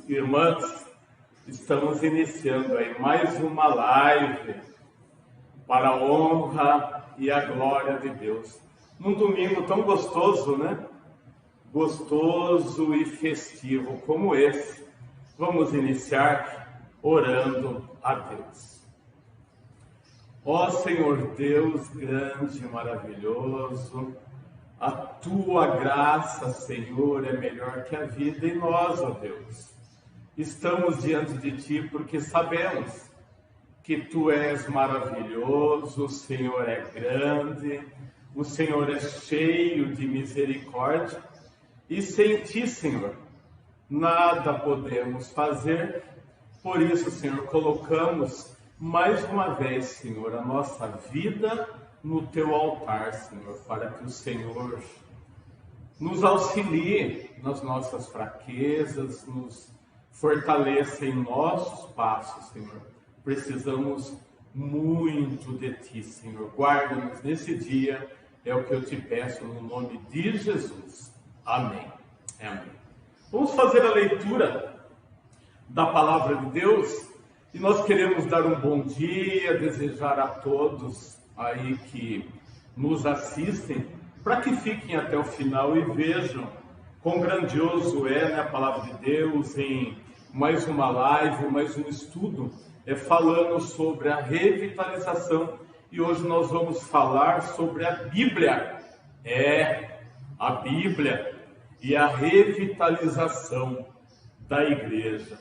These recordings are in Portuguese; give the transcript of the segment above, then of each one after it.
irmãs, estamos iniciando aí mais uma live para a honra e a glória de Deus. Num domingo tão gostoso, né? Gostoso e festivo como esse. Vamos iniciar orando a Deus. Ó Senhor Deus grande e maravilhoso, a Tua graça, Senhor, é melhor que a vida em nós, ó Deus. Estamos diante de Ti porque sabemos que Tu és maravilhoso, o Senhor é grande, o Senhor é cheio de misericórdia e sem Ti, Senhor, nada podemos fazer. Por isso, Senhor, colocamos mais uma vez, Senhor, a nossa vida no Teu altar, Senhor, para que o Senhor nos auxilie nas nossas fraquezas, nos fortaleça em nossos passos, Senhor. Precisamos muito de Ti, Senhor. Guarda-nos nesse dia, é o que eu te peço no nome de Jesus. Amém. Amém. Vamos fazer a leitura da palavra de Deus e nós queremos dar um bom dia, desejar a todos aí que nos assistem, para que fiquem até o final e vejam quão grandioso é, né, a palavra de Deus em mais uma live, mais um estudo, falando sobre a revitalização. E hoje nós vamos falar sobre a Bíblia. A Bíblia e a revitalização da igreja.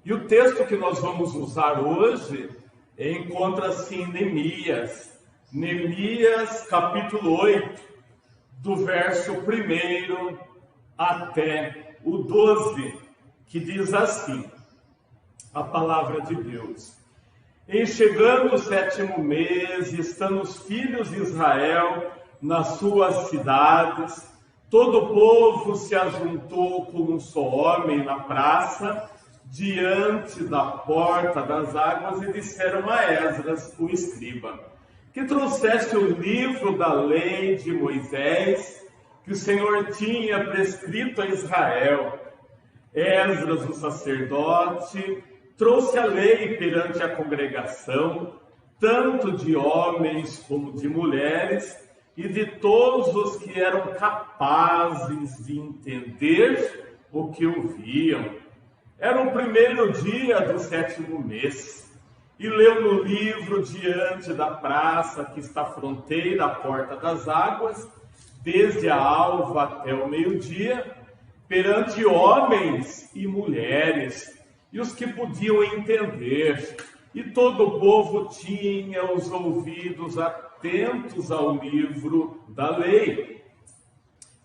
E o texto que nós vamos usar hoje encontra-se em Neemias. Neemias capítulo 8, do verso 1 até o 12, que diz assim, a palavra de Deus. Em chegando o 7º mês, estando os filhos de Israel nas suas cidades, todo o povo se ajuntou como um só homem na praça, diante da porta das águas, e disseram a Esdras, o escriba, que trouxesse o livro da lei de Moisés, que o Senhor tinha prescrito a Israel. Esdras, o sacerdote, trouxe a lei perante a congregação, tanto de homens como de mulheres, e de todos os que eram capazes de entender o que ouviam. Era o 1º dia do 7º mês, e leu no livro diante da praça que está à fronteira, à porta das águas, desde a alva até o meio-dia, perante homens e mulheres, e os que podiam entender, e todo o povo tinha os ouvidos atentos ao livro da lei.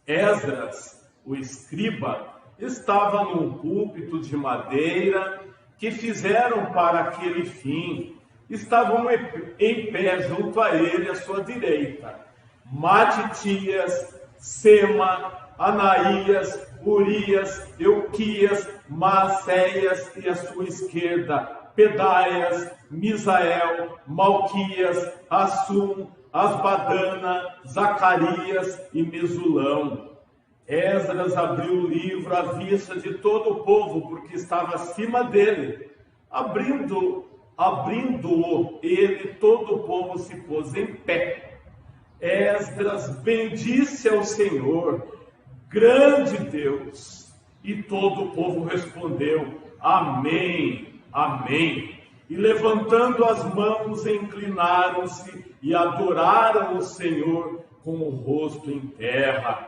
Esdras, o escriba, estava num púlpito de madeira que fizeram para aquele fim. Estavam em pé junto a ele, à sua direita, Matitias, Sema, Anaías, Urias, Euquias, Maacéias, e à sua esquerda, Pedaias, Misael, Malquias, Assum, Asbadana, Zacarias e Mesulão. Esdras abriu o livro à vista de todo o povo, porque estava acima dele. Abrindo-o ele, todo o povo se pôs em pé. Esdras bendisse ao Senhor, grande Deus, e todo o povo respondeu, Amém, Amém. E levantando as mãos, inclinaram-se e adoraram o Senhor com o rosto em terra.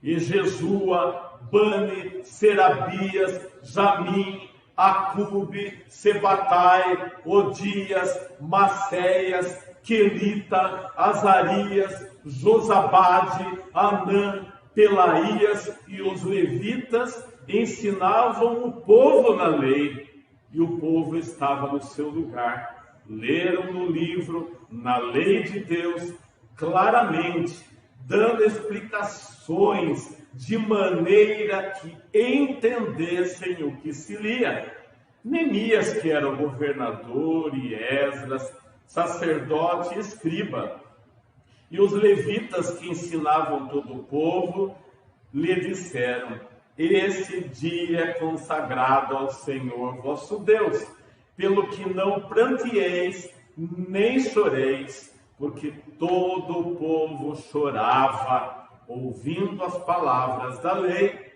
E Jesua, Bani, Serabias, Jamim, Acube, Sebatai, Odias, Macéias, Quelita, Azarias, Josabade, Anã, Pelaías e os levitas ensinavam o povo na lei, e o povo estava no seu lugar. Leram no livro, na lei de Deus, claramente, dando explicações de maneira que entendessem o que se lia. Neemias, que era o governador, e Esdras, sacerdote e escriba, e os levitas que ensinavam todo o povo, lhe disseram, esse dia é consagrado ao Senhor vosso Deus, pelo que não pranteeis, nem choreis, porque todo o povo chorava, ouvindo as palavras da lei.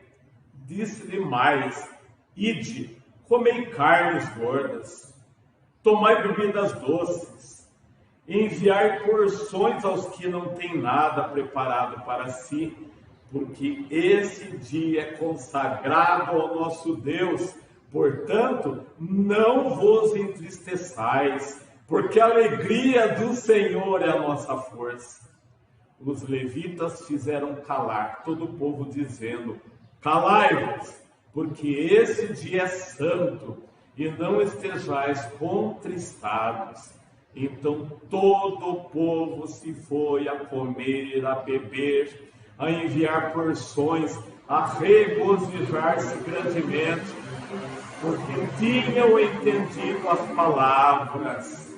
Disse-lhe mais: ide, comei carnes gordas, tomai bebidas doces, enviai porções aos que não têm nada preparado para si, porque esse dia é consagrado ao nosso Deus. Portanto, não vos entristeçais, porque a alegria do Senhor é a nossa força. Os levitas fizeram calar todo o povo, dizendo: calai-vos, porque esse dia é santo, e não estejais contristados. Então todo o povo se foi a comer, a beber, a enviar porções, a regozijar-se grandemente, porque tinham entendido as palavras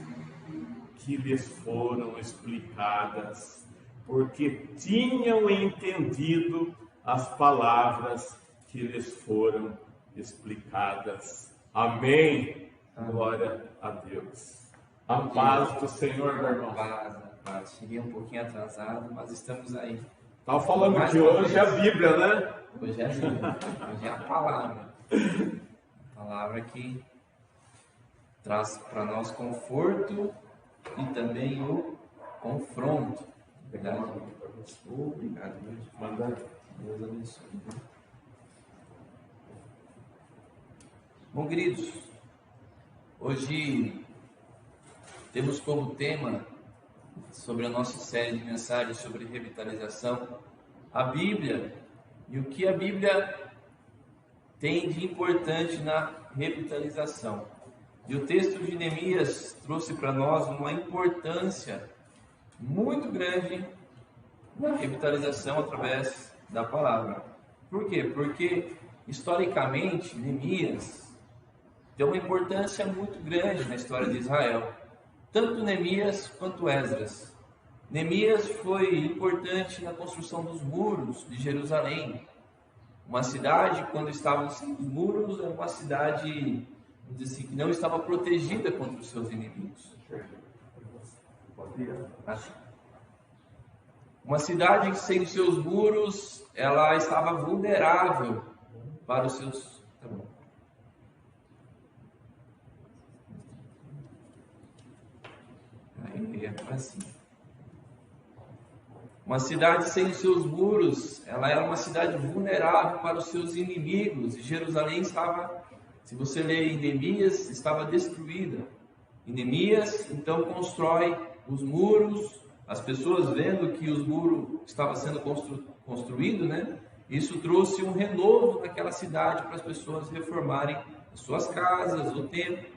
que lhes foram explicadas. Porque tinham entendido as palavras que lhes foram explicadas. Amém. Glória a Deus. A paz do Senhor, meu irmão. Paz. Cheguei um pouquinho atrasado, mas estamos aí. Estava falando que hoje é a Bíblia, né? Hoje é a Bíblia. Hoje é a palavra. A palavra que traz para nós conforto e também o confronto. Obrigado. Obrigado. Deus abençoe. Bom, queridos, hoje temos como tema sobre a nossa série de mensagens sobre revitalização a Bíblia e o que a Bíblia tem de importante na revitalização. E o texto de Neemias trouxe para nós uma importância muito grande na revitalização através da palavra. Por quê? Porque historicamente Neemias tem uma importância muito grande na história de Israel. Tanto Neemias quanto Esdras. Neemias foi importante na construção dos muros de Jerusalém. Uma cidade, quando estavam sem os muros, era uma cidade, vamos dizer assim, que não estava protegida contra os seus inimigos. Uma cidade sem os seus muros, ela estava vulnerável para os seus... Tá bom. Assim. Uma cidade sem os seus muros, ela era uma cidade vulnerável para os seus inimigos. E Jerusalém estava, se você ler em Neemias, estava destruída. E Neemias então constrói os muros. As pessoas vendo que os muros estavam sendo construídos, né? Isso trouxe um renovo naquela cidade para as pessoas reformarem as suas casas, o templo.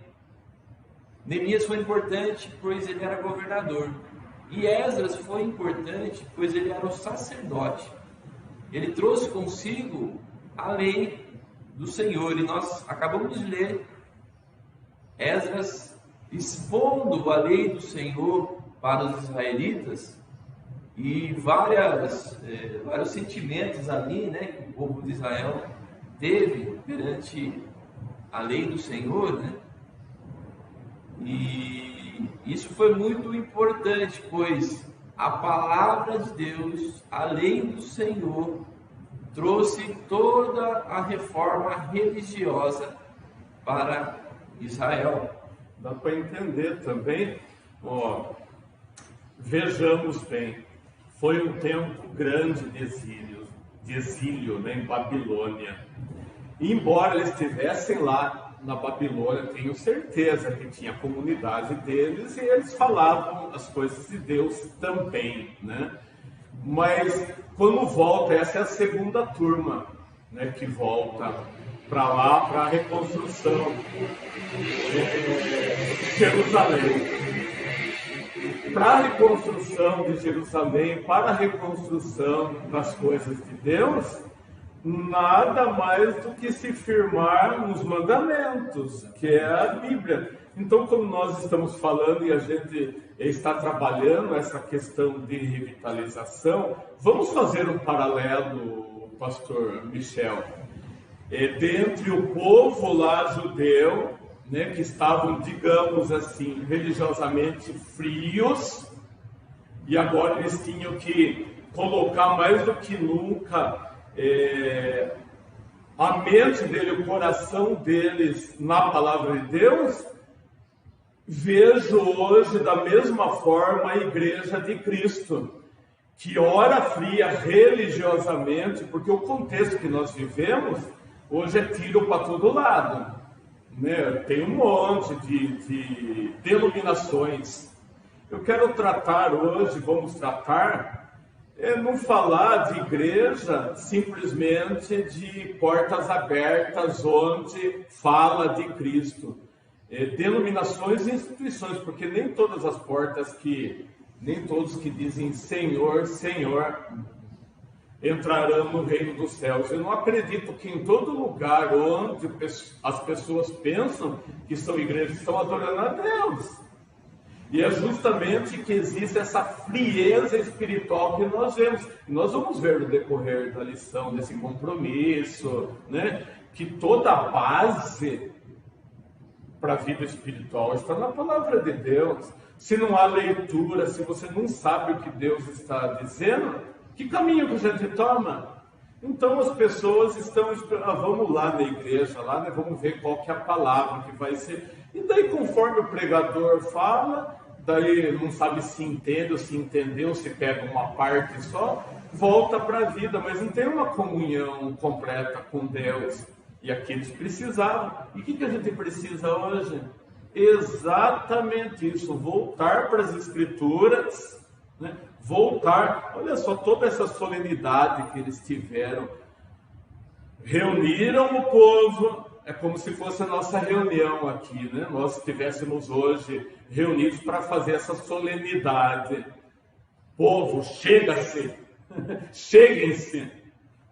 Neemias foi importante, pois ele era governador. E Esdras foi importante, pois ele era o sacerdote. Ele trouxe consigo a lei do Senhor. E nós acabamos de ler Esdras expondo a lei do Senhor para os israelitas. E vários sentimentos ali, né, que o povo de Israel teve perante a lei do Senhor, né? E isso foi muito importante, pois a palavra de Deus, a lei do Senhor, trouxe toda a reforma religiosa para Israel. Dá para entender também, vejamos bem, foi um tempo grande de exílio, né, em Babilônia. E embora eles estivessem lá na Babilônia, tenho certeza que tinha a comunidade deles e eles falavam as coisas de Deus também, né? Mas quando volta, essa é a segunda turma, né, que volta para lá, para a reconstrução de Jerusalém. Para a reconstrução de Jerusalém, para a reconstrução das coisas de Deus, nada mais do que se firmar nos mandamentos, que é a Bíblia. Então, como nós estamos falando e a gente está trabalhando essa questão de revitalização, vamos fazer um paralelo, pastor Michel. dentre o povo lá judeu, né, que estavam, digamos assim, religiosamente frios, e agora eles tinham que colocar mais do que nunca a mente dele, o coração deles na palavra de Deus. Vejo hoje da mesma forma a igreja de Cristo, que ora fria religiosamente, porque o contexto que nós vivemos hoje é tiro para todo lado, né? Tem um monte de denominações. Eu quero tratar hoje, vamos tratar, não falar de igreja simplesmente de portas abertas onde fala de Cristo. Denominações e instituições, porque nem todas as portas nem todos que dizem Senhor, Senhor, entrarão no reino dos céus. Eu não acredito que em todo lugar onde as pessoas pensam que são igrejas, estão adorando a Deus. E é justamente que existe essa frieza espiritual que nós vemos. Nós vamos ver no decorrer da lição desse compromisso, né? Que toda a base para a vida espiritual está na palavra de Deus. Se não há leitura, se você não sabe o que Deus está dizendo, que caminho que a gente toma? Então as pessoas estão esperando, vamos lá na igreja, lá, né? Vamos ver qual que é a palavra que vai ser. E daí, conforme o pregador fala, daí não sabe se entende ou se entendeu, se pega uma parte só, volta para a vida, mas não tem uma comunhão completa com Deus. E aqui eles precisavam. E o que a gente precisa hoje? Exatamente isso, voltar para as Escrituras, né? Voltar, olha só, toda essa solenidade que eles tiveram, reuniram o povo, é como se fosse a nossa reunião aqui, né? Nós estivéssemos hoje reunidos para fazer essa solenidade. Povo, chega-se, cheguem-se.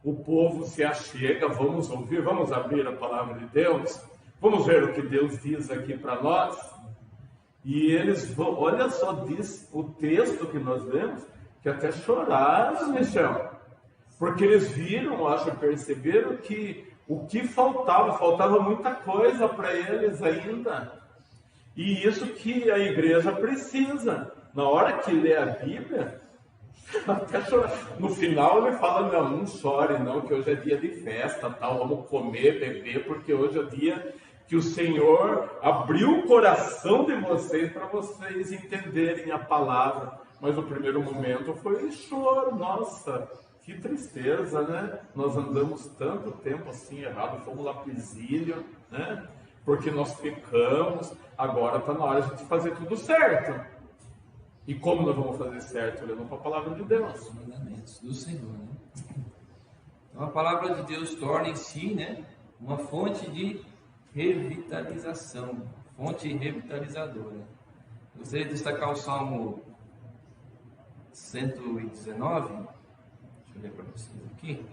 O povo se achega, vamos ouvir, vamos abrir a palavra de Deus, vamos ver o que Deus diz aqui para nós. E eles vão, olha só, diz o texto que nós lemos, que até choraram, Michel, porque eles viram, acho, perceberam que o que faltava muita coisa para eles ainda. E isso que a igreja precisa. Na hora que lê a Bíblia, até chorar. No final ele fala, não chore não, que hoje é dia de festa, tal, vamos comer, beber, porque hoje é o dia que o Senhor abriu o coração de vocês para vocês entenderem a palavra. Mas o primeiro momento foi choro, nossa, que tristeza, né? Nós andamos tanto tempo assim errado, fomos lá para o exílio, né? Porque nós pecamos, agora está na hora de a gente fazer tudo certo. E como nós vamos fazer certo? Olhando para a palavra de Deus. Os mandamentos do Senhor, né? Então a palavra de Deus torna em si, né, uma fonte de revitalização, fonte revitalizadora. Gostaria de destacar o Salmo 119. Deixa eu ler para vocês aqui,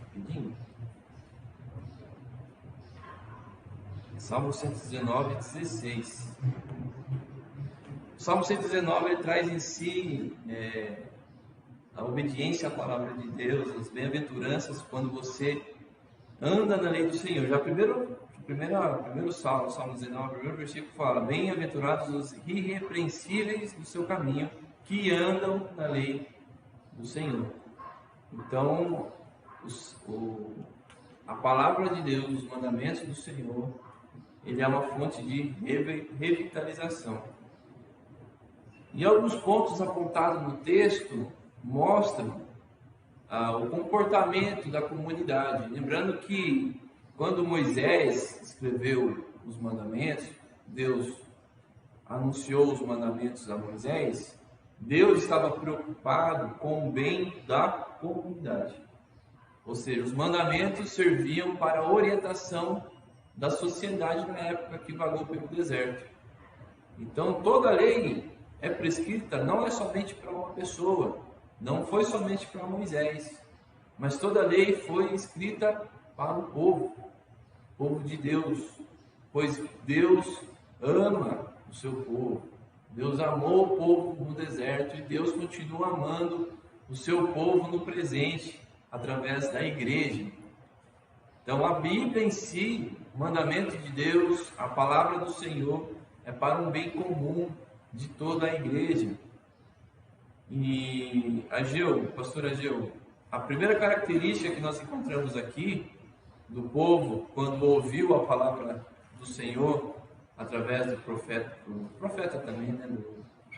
rapidinho. Salmo 119, 16. O Salmo 119 ele traz em si a obediência à palavra de Deus, as bem-aventuranças quando você anda na lei do Senhor. Já primeiro Salmo 19, o primeiro versículo fala: bem-aventurados os irrepreensíveis do seu caminho, que andam na lei do Senhor. Então, a palavra de Deus, os mandamentos do Senhor, ele é uma fonte de revitalização. E alguns pontos apontados no texto mostram o comportamento da comunidade. Lembrando que quando Moisés escreveu os mandamentos, Deus anunciou os mandamentos a Moisés, Deus estava preocupado com o bem da comunidade. Ou seja, os mandamentos serviam para a orientação da sociedade na época que vagou pelo deserto. Então, toda a lei é prescrita, não é somente para uma pessoa, não foi somente para Moisés, mas toda a lei foi escrita para o povo de Deus, pois Deus ama o seu povo. Deus amou o povo no deserto e Deus continua amando o seu povo no presente, através da igreja. Então a Bíblia em si, o mandamento de Deus, a palavra do Senhor, é para um bem comum de toda a igreja. E pastor Ageu, a primeira característica que nós encontramos aqui do povo, quando ouviu a palavra do Senhor, através do profeta também, né, do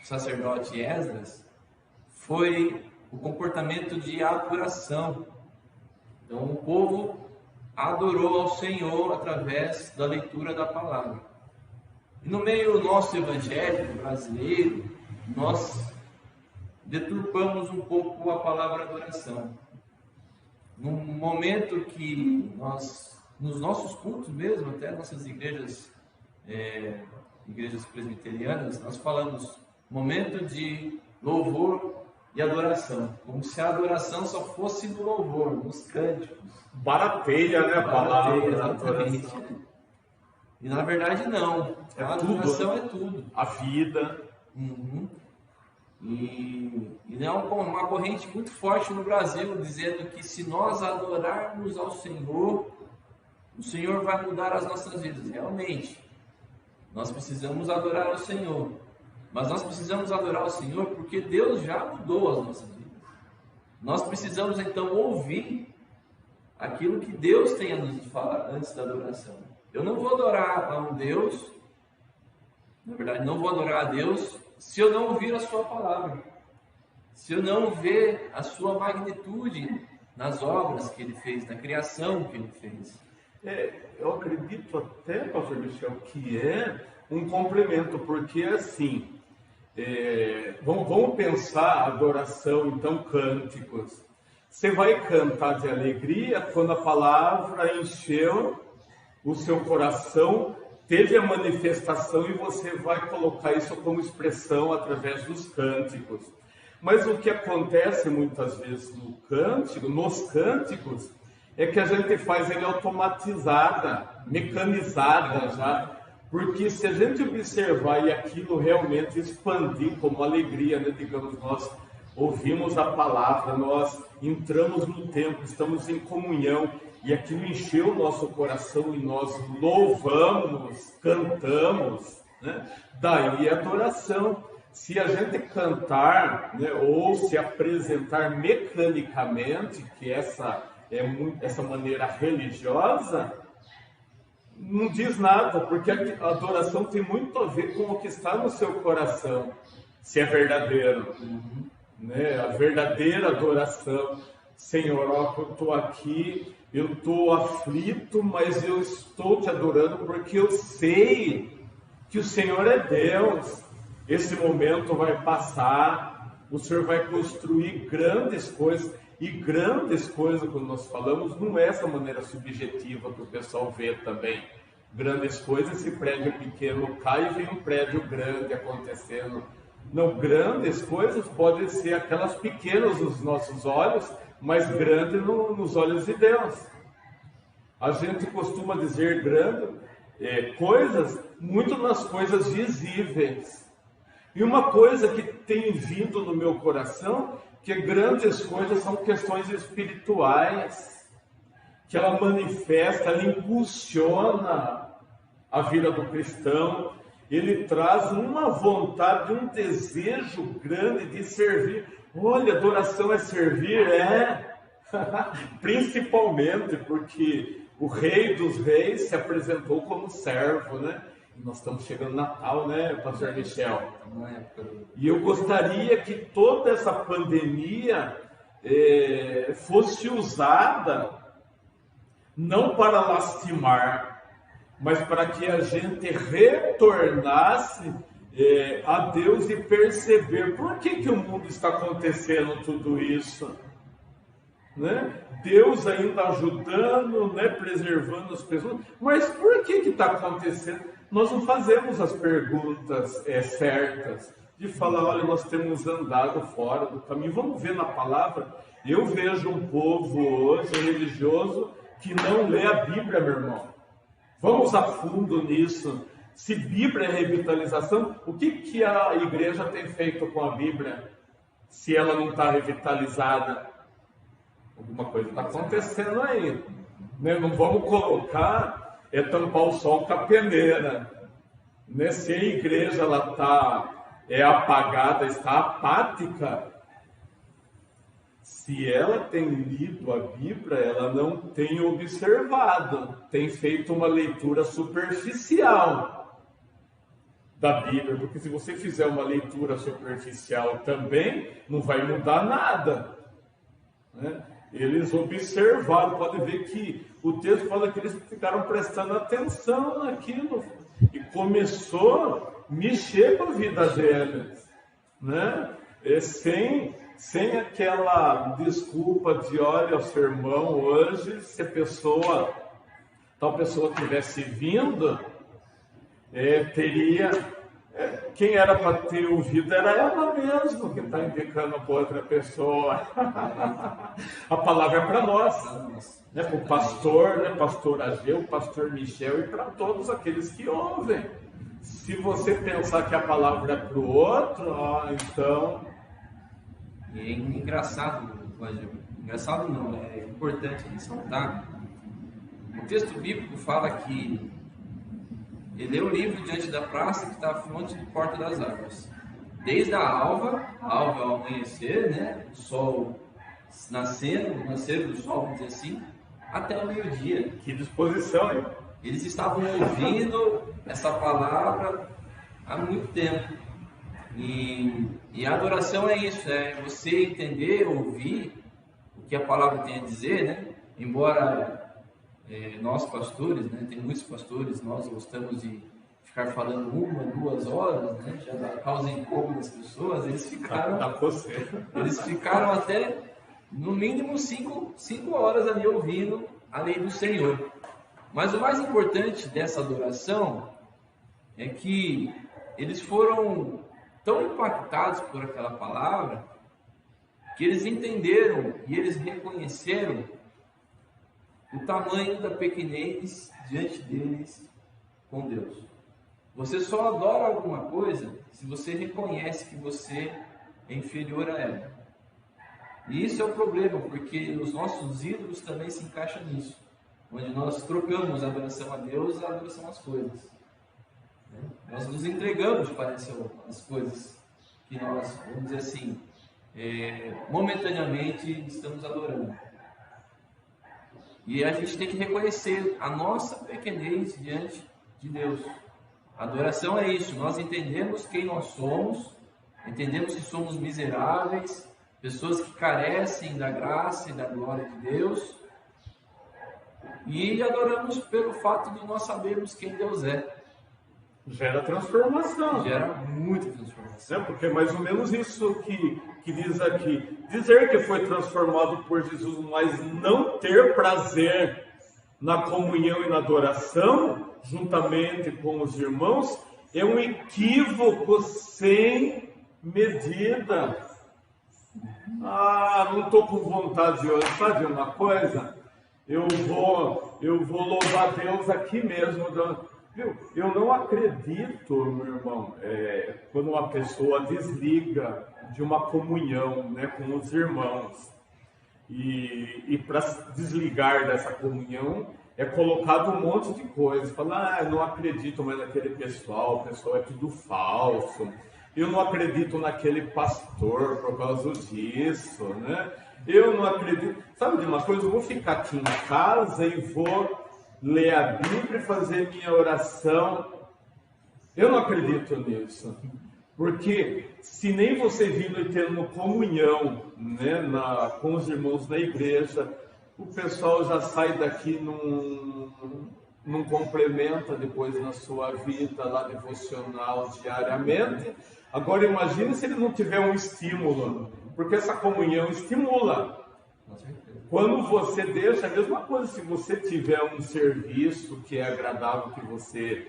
sacerdote Esdras, foi o comportamento de adoração. Então o povo adorou ao Senhor através da leitura da palavra. E no meio do nosso evangelho brasileiro, nós deturpamos um pouco a palavra adoração. Num momento que nós, nos nossos cultos mesmo, até nossas igrejas presbiterianas, nós falamos momento de louvor e adoração, como se a adoração só fosse no louvor, nos cânticos. Barateia, né, a palavra? Exatamente. E na verdade não, a adoração é tudo. A vida. Uhum. E é uma corrente muito forte no Brasil, dizendo que se nós adorarmos ao Senhor, o Senhor vai mudar as nossas vidas. Realmente, nós precisamos adorar ao Senhor. Mas nós precisamos adorar ao Senhor porque Deus já mudou as nossas vidas. Nós precisamos então ouvir aquilo que Deus tem a nos falar antes da adoração. Eu não vou adorar a um Deus, na verdade, não vou adorar a Deus se eu não ouvir a sua palavra, se eu não ver a sua magnitude nas obras que Ele fez, na criação que Ele fez. Eu acredito até, pastor Michel, que é um complemento, porque assim, vamos pensar a adoração, então, cânticos. Você vai cantar de alegria quando a palavra encheu o seu coração, teve a manifestação e você vai colocar isso como expressão através dos cânticos. Mas o que acontece muitas vezes nos cânticos, é que a gente faz ele automatizada, mecanizada já. Porque se a gente observar e aquilo realmente expandir como alegria, né? Digamos, nós ouvimos a palavra, nós entramos no templo, estamos em comunhão, e aquilo encheu o nosso coração e nós louvamos, cantamos, né? Daí a adoração. Se a gente cantar, né, ou se apresentar mecanicamente, que essa maneira religiosa, não diz nada, porque a adoração tem muito a ver com o que está no seu coração, se é verdadeiro. Né? A verdadeira adoração. Senhor, ó, eu estou aqui, eu estou aflito, mas eu estou te adorando porque eu sei que o Senhor é Deus. Esse momento vai passar, o Senhor vai construir grandes coisas. E grandes coisas, quando nós falamos, não é essa maneira subjetiva que o pessoal vê também. Grandes coisas, esse prédio pequeno cai e vem um prédio grande acontecendo. Não, grandes coisas podem ser aquelas pequenas nos nossos olhos, mas grandes nos olhos de Deus. A gente costuma dizer grande coisas muito nas coisas visíveis. E uma coisa que tem vindo no meu coração, que grandes coisas são questões espirituais, que ela manifesta, ela impulsiona a vida do cristão, ele traz uma vontade, um desejo grande de servir. Olha, adoração é servir, principalmente porque o Rei dos Reis se apresentou como servo, né? Nós estamos chegando no Natal, né, pastor Michel? E eu gostaria que toda essa pandemia fosse usada não para lastimar, mas para que a gente retornasse a Deus e perceber por que o mundo está acontecendo tudo isso. Né? Deus ainda ajudando, né, preservando as pessoas, mas por que está acontecendo? Nós não fazemos as perguntas certas, de falar, olha, nós temos andado fora do caminho. Vamos ver na palavra. Eu vejo um povo hoje religioso que não lê a Bíblia, meu irmão. Vamos a fundo nisso. Se Bíblia é revitalização, o que a igreja tem feito com a Bíblia? Se ela não está revitalizada, alguma coisa está acontecendo aí. né? Não vamos colocar, tampar o sol com a peneira. Né? Se a igreja ela apagada, está apática, se ela tem lido a Bíblia, ela não tem observado, tem feito uma leitura superficial da Bíblia, porque se você fizer uma leitura superficial também, não vai mudar nada, né? Eles observaram, pode ver que o texto fala que eles ficaram prestando atenção naquilo e começou a mexer com a vida deles, né? Sem aquela desculpa de olha o sermão hoje, se tal pessoa tivesse vindo, teria, quem era para ter ouvido era ela mesma que está indicando para outra pessoa. A palavra é para nós, né? Para o pastor, né? Pastor Ageu, pastor Michel e para todos aqueles que ouvem. Se você pensar que a palavra é para o outro, então... E é engraçado, engraçado não, é importante ressaltar. O texto bíblico fala que ele leu o livro diante da praça que está à fronte de Porta das Árvores. Desde a alva ao amanhecer, né? O sol nascer do sol, vamos dizer assim, até o meio-dia. Que disposição, hein? Eles estavam ouvindo essa palavra há muito tempo. E a adoração é isso, é você entender, ouvir o que a palavra tem a dizer, né? Embora nós pastores, né? Tem muitos pastores, nós gostamos de ficar falando 1, 2 horas, né? Já dá causa incômoda das pessoas, eles ficaram até no mínimo 5 horas ali ouvindo a lei do Senhor. Mas o mais importante dessa adoração é que eles foram tão impactados por aquela palavra que eles entenderam e eles reconheceram o tamanho da pequenez diante deles com Deus. Você só adora alguma coisa se você reconhece que você é inferior a ela. E isso é o problema, porque os nossos ídolos também se encaixam nisso, onde nós trocamos a adoração a Deus e a adoração às coisas. Nós nos entregamos para as coisas que nós, vamos dizer assim, momentaneamente estamos adorando. E a gente tem que reconhecer a nossa pequenez diante de Deus. A adoração é isso, nós entendemos quem nós somos, entendemos que somos miseráveis, pessoas que carecem da graça e da glória de Deus, e adoramos pelo fato de nós sabermos quem Deus é. Gera transformação. Gera muita transformação. Porque é mais ou menos isso que diz aqui. Dizer que foi transformado por Jesus, mas não ter prazer na comunhão e na adoração, juntamente com os irmãos, é um equívoco sem medida. Não estou com vontade hoje, sabe uma coisa? Eu vou louvar Deus aqui mesmo. Eu não acredito, meu irmão, quando uma pessoa desliga de uma comunhão, né, com os irmãos. E para desligar dessa comunhão é colocado um monte de coisas. Fala, eu não acredito mais naquele pessoal, o pessoal é tudo falso. Eu não acredito naquele pastor por causa disso, né? Eu não acredito. Sabe de uma coisa? Eu vou ficar aqui em casa e vou ler a Bíblia e fazer minha oração. Eu não acredito nisso. Porque se nem você vindo e tendo comunhão, né, com os irmãos na igreja, o pessoal já sai daqui, não complementa depois na sua vida lá devocional diariamente. Agora imagine se ele não tiver um estímulo, porque essa comunhão estimula. Quando você deixa, a mesma coisa, se você tiver um serviço que é agradável, que você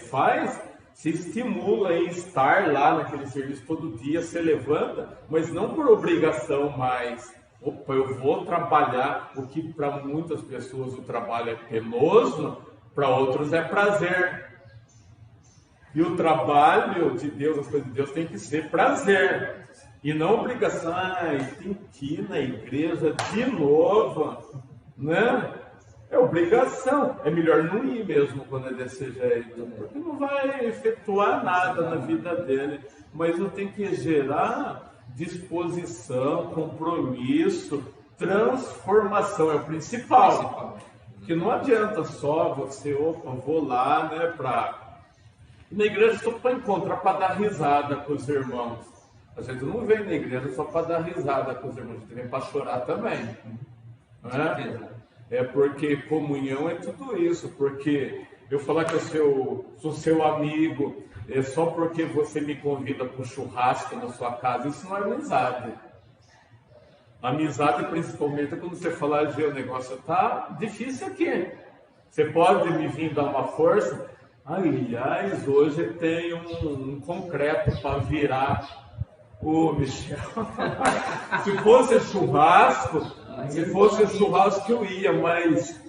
faz, se estimula em estar lá naquele serviço todo dia, se levanta, mas não por obrigação mais. Opa, eu vou trabalhar, o que para muitas pessoas o trabalho é penoso, para outros é prazer. E o trabalho de Deus, as coisas de Deus, tem que ser prazer. E não obrigação, tem que ir na igreja de novo, né? É obrigação. É melhor não ir mesmo quando é desse jeito, porque não vai efetuar nada na vida dele. Mas eu tenho que gerar disposição, compromisso, transformação. É o principal. Que não adianta só você, vou lá, né, na igreja só para encontrar, para dar risada com os irmãos. A gente não vem na igreja só para dar risada com os irmãos, a gente vem para chorar também. Não é? É porque comunhão é tudo isso, porque eu falar que eu sou seu amigo, é só porque você me convida para um churrasco na sua casa, isso não é amizade. Amizade, principalmente, quando você fala, o negócio tá difícil aqui. Você pode me vir dar uma força? Aliás, hoje tem um concreto para virar. Ô, Michel, se fosse churrasco eu ia, mas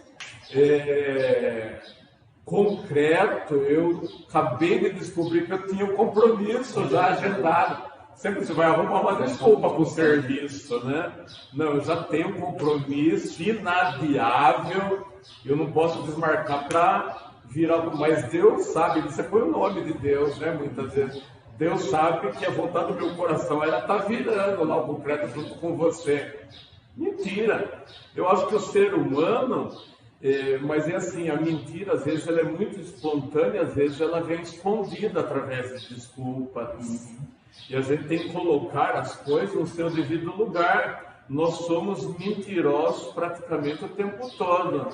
concreto, eu acabei de descobrir que eu tinha um compromisso já agendado. Sempre você vai arrumar uma desculpa para o serviço, né? Não, eu já tenho um compromisso inadiável, eu não posso desmarcar para virar, mas Deus sabe, você põe o nome de Deus, né? Muitas vezes. Deus sabe que a vontade do meu coração era estar virando lá o concreto junto com você. Mentira! Eu acho que o ser humano, mas é assim, a mentira às vezes ela é muito espontânea, às vezes ela vem escondida através de desculpas. E a gente tem que colocar as coisas no seu devido lugar. Nós somos mentirosos praticamente o tempo todo,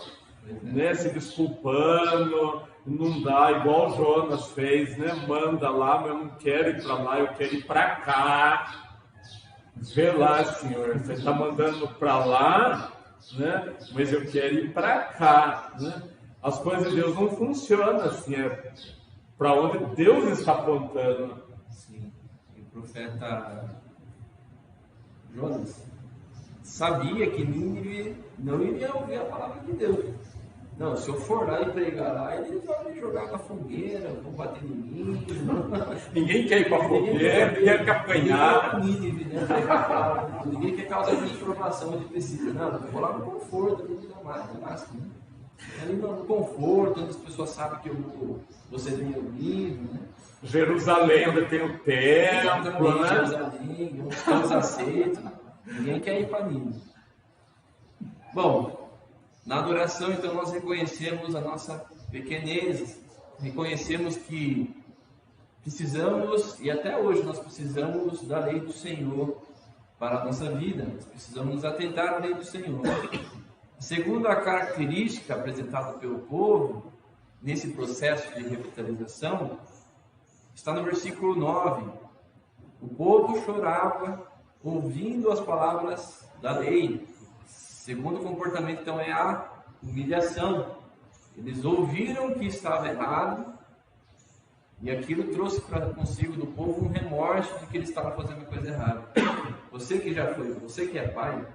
né? Se desculpando, não dá, igual o Jonas fez, né? Manda lá, mas eu não quero ir para lá, eu quero ir para cá. Vê lá, Senhor, você está mandando para lá, né? Mas eu quero ir para cá, né? As coisas de Deus não funcionam assim, é para onde Deus está apontando. Sim, e o profeta Jonas sabia que Nínive não iria ouvir a palavra de Deus. Não, se eu for lá e pregar lá, ele vai me jogar na fogueira, vão bater em mim. Ninguém quer ir para a fogueira, ninguém quer apanhar. Ninguém quer causar transformação onde precisa. Não, eu vou lá no conforto, no máximo. Ali no conforto, onde as pessoas sabem que eu vou ser bem ouvido, né? Jerusalém, onde tem o templo, né? Jerusalém, onde estamos aceitos. Ninguém quer ir para mim. Bom, na adoração, então, nós reconhecemos a nossa pequenez, reconhecemos que precisamos, e até hoje nós precisamos da lei do Senhor para a nossa vida, nós precisamos nos atentar à lei do Senhor. A segunda característica apresentada pelo povo, nesse processo de revitalização, está no versículo 9. O povo chorava, ouvindo as palavras da lei. Segundo comportamento, então, é a humilhação. Eles ouviram que estava errado e aquilo trouxe para consigo do povo um remorso de que ele estava fazendo a coisa errada. Você que já foi, você que é pai,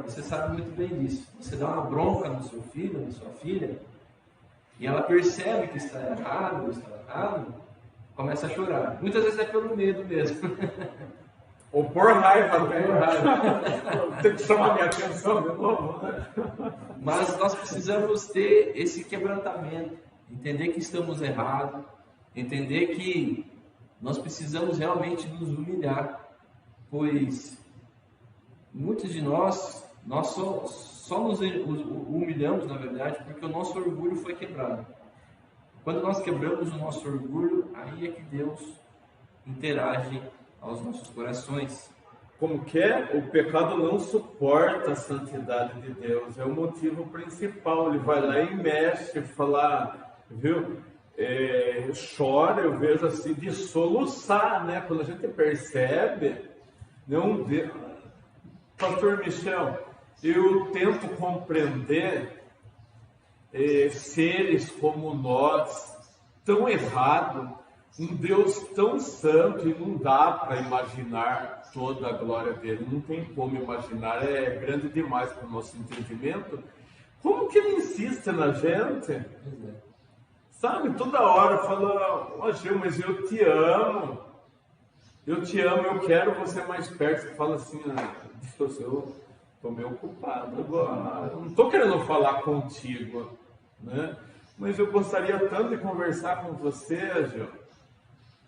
você sabe muito bem disso. Você dá uma bronca no seu filho, na sua filha, e ela percebe que está errado, começa a chorar. Muitas vezes é pelo medo mesmo. Ou por raiva, tem que chamar minha atenção de novo. Mas nós precisamos ter esse quebrantamento, entender que estamos errados, entender que nós precisamos realmente nos humilhar, pois muitos de nós só nos humilhamos, na verdade, porque o nosso orgulho foi quebrado. Quando nós quebramos o nosso orgulho, aí é que Deus interage aos nossos corações. Como que é? O pecado não suporta a santidade de Deus, é o motivo principal. Ele vai lá e mexe, fala, viu? Chora, eu vejo assim, de soluçar, né? Quando a gente percebe, não vê. Pastor Michel, eu tento compreender seres como nós, tão errados, um Deus tão santo, e não dá para imaginar toda a glória dele, não tem como imaginar, é grande demais para o nosso entendimento. Como que ele insiste na gente? Sabe, toda hora fala, ó Gil, mas eu te amo, eu quero você mais perto. Você fala assim, Deus, estou meio ocupado agora, não estou querendo falar contigo, né? Mas eu gostaria tanto de conversar com você, Gil.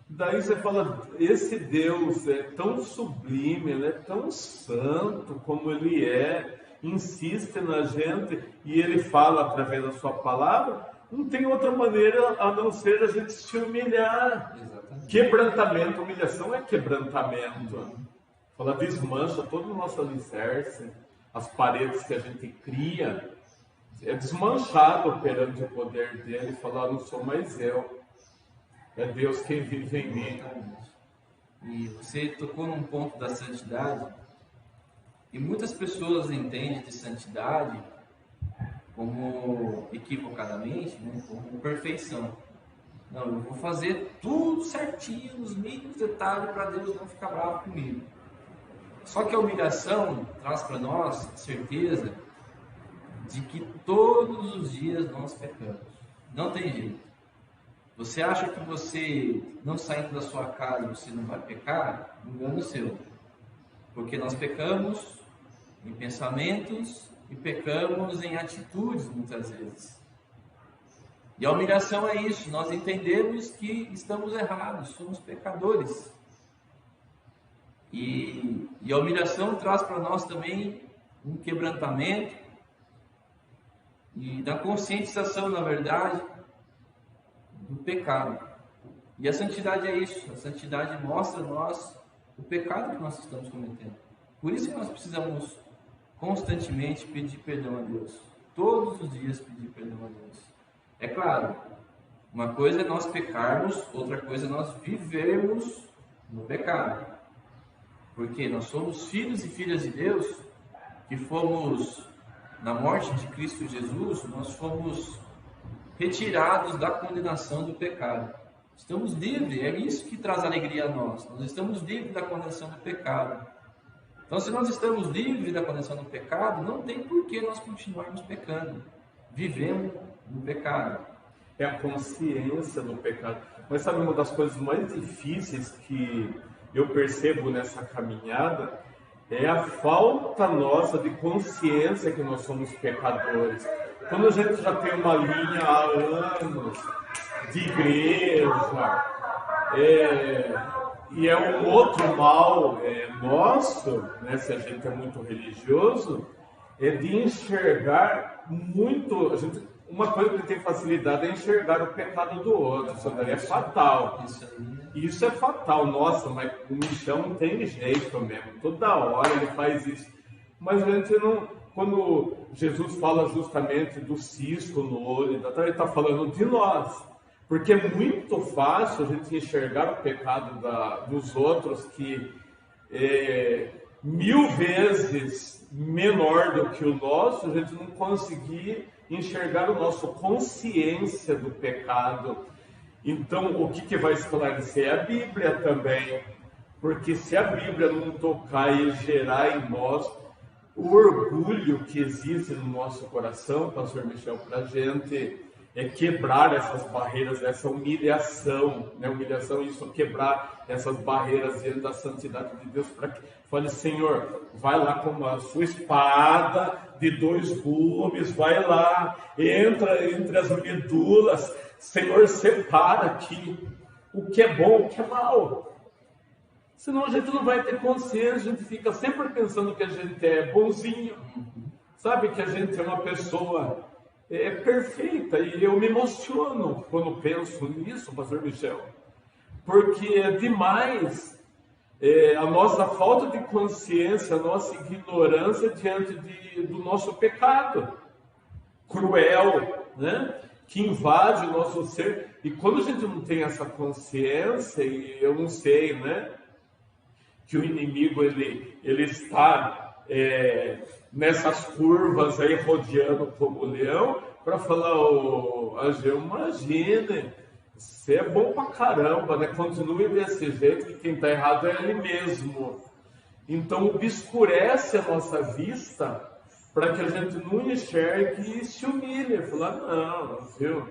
Daí você fala, esse Deus é tão sublime, ele é tão santo como ele é, insiste na gente e ele fala através da sua palavra, não tem outra maneira a não ser a gente se humilhar. Exatamente. Quebrantamento, humilhação é quebrantamento. Fala, desmancha todo o nosso alicerce, as paredes que a gente cria, é desmanchado perante o poder dele, falar, não sou mais eu, é Deus quem vive em mim. E você tocou num ponto da santidade, e muitas pessoas entendem de santidade como, equivocadamente, né, como perfeição. Não, eu vou fazer tudo certinho, nos mínimos detalhes, para Deus não ficar bravo comigo. Só que a humilhação traz para nós a certeza de que todos os dias nós pecamos. Não tem jeito. Você acha que você, não saindo da sua casa, você não vai pecar? Engano seu. Porque nós pecamos em pensamentos e pecamos em atitudes, muitas vezes. E a humilhação é isso, nós entendemos que estamos errados, somos pecadores. E a humilhação traz para nós também um quebrantamento e da conscientização, na verdade, do pecado. E a santidade é isso, a santidade mostra a nós o pecado que nós estamos cometendo. Por isso que nós precisamos constantemente pedir perdão a Deus. Todos os dias pedir perdão a Deus. É claro, uma coisa é nós pecarmos, outra coisa é nós vivermos no pecado. Porque nós somos filhos e filhas de Deus, que fomos, na morte de Cristo Jesus, nós fomos retirados da condenação do pecado. Estamos livres, é isso que traz alegria a nós. Nós estamos livres da condenação do pecado. Então, se nós estamos livres da condenação do pecado, não tem por que nós continuarmos pecando, vivendo no pecado. É a consciência do pecado. Mas sabe, uma das coisas mais difíceis que eu percebo nessa caminhada é a falta nossa de consciência que nós somos pecadores. Quando a gente já tem uma linha há anos de igreja, e é um outro mal nosso, né, se a gente é muito religioso, é de enxergar muito. Uma coisa que tem facilidade é enxergar o pecado do outro. Isso daí é fatal. Isso é fatal. Nossa, mas o Michel não tem jeito mesmo. Toda hora ele faz isso. Mas a gente não. Quando Jesus fala justamente do cisco no olho, ele está falando de nós. Porque é muito fácil a gente enxergar o pecado dos outros que é 1000 vezes menor do que o nosso, a gente não conseguir enxergar o nosso consciência do pecado. Então, o que vai esclarecer? A Bíblia também. Porque se a Bíblia não tocar e gerar em nós o orgulho que existe no nosso coração, Pastor Michel, para a gente quebrar essas barreiras, essa humilhação, né? Humilhação, isso, quebrar essas barreiras diante da santidade de Deus, para que fale, Senhor, vai lá com a sua espada de 2 gumes, vai lá, entra entre as medulas, Senhor, separa aqui o que é bom, o que é mal. Senão a gente não vai ter consciência, a gente fica sempre pensando que a gente é bonzinho, sabe, que a gente é uma pessoa perfeita, e eu me emociono quando penso nisso, Pastor Michel, porque é demais a nossa falta de consciência, a nossa ignorância diante do nosso pecado cruel, né? Que invade o nosso ser. E quando a gente não tem essa consciência, e eu não sei, né, que o inimigo ele está nessas curvas aí rodeando como leão, para falar, Ageu, imagine, você é bom pra caramba, né? Continue desse jeito, que quem está errado é ele mesmo. Então obscurece a nossa vista para que a gente não enxergue e se humilhe. Falar, não, viu?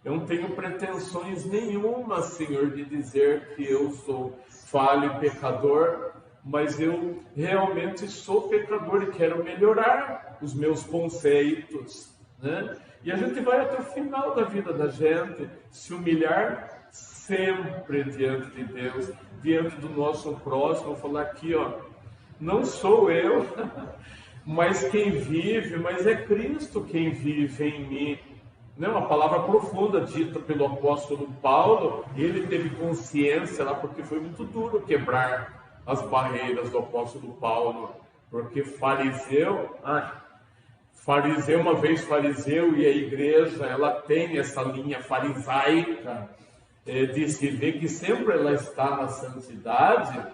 Eu não tenho pretensões nenhuma, Senhor, de dizer que eu sou falho e pecador, mas eu realmente sou pecador e quero melhorar os meus conceitos, né? E a gente vai até o final da vida da gente se humilhar sempre diante de Deus, diante do nosso próximo, falar aqui, ó, não sou eu, mas quem vive, mas é Cristo quem vive em mim. Né? Uma palavra profunda dita pelo apóstolo Paulo, ele teve consciência lá, porque foi muito duro quebrar as barreiras do apóstolo Paulo, porque fariseu, uma vez fariseu, e a igreja, ela tem essa linha farisaica, de se ver que sempre ela está na santidade,